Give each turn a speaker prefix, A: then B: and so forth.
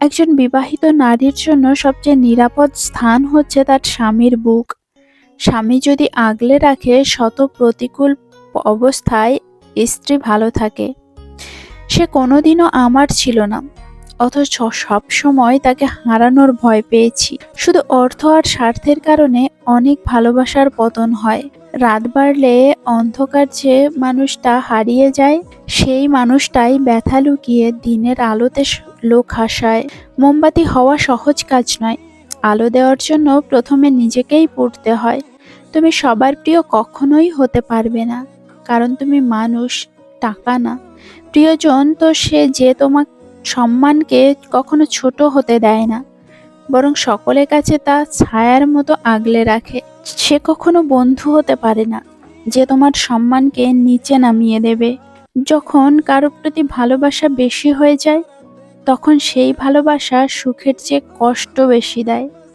A: একজন বিবাহিত নারীর জন্য সবচেয়ে নিরাপদ স্থান হচ্ছে তার স্বামীর বুক। স্বামী যদি আগলে রাখে, শত প্রতিকূল অবস্থায় স্ত্রী ভালো থাকে। সে কোনোদিনও আমার ছিল না, অথচ সব সময় তাকে হারানোর ভয় পেয়েছি। শুধু অর্থ আর স্বার্থের কারণে অনেক ভালোবাসার পতন হয়। রাত বাড়লে অন্ধকার যে মানুষটা হারিয়ে যায়, সেই মানুষটাই ব্যথা লুকিয়ে দিনের আলোতে লোক হাসায়। মোমবাতি হওয়া সহজ কাজ নয়। আলো দেওয়ার জন্য প্রথমে নিজেকেই পুড়তে হয়। তুমি সবার প্রিয় কখনোই হতে পারবে না, কারণ তুমি মানুষ, টাকা না। প্রিয়জন তো সে যে তোমার সম্মানকে কখনো ছোট হতে দেয় না, বরং সকলের কাছে তা ছায়ার মতো আগলে রাখে। সে কখনো বন্ধু হতে পারে না যে তোমার সম্মানকে নিচে নামিয়ে দেবে। যখন কারো প্রতি ভালোবাসা বেশি হয়ে যায়, তখন সেই ভালোবাসা সুখের চেয়ে কষ্ট বেশি দেয়।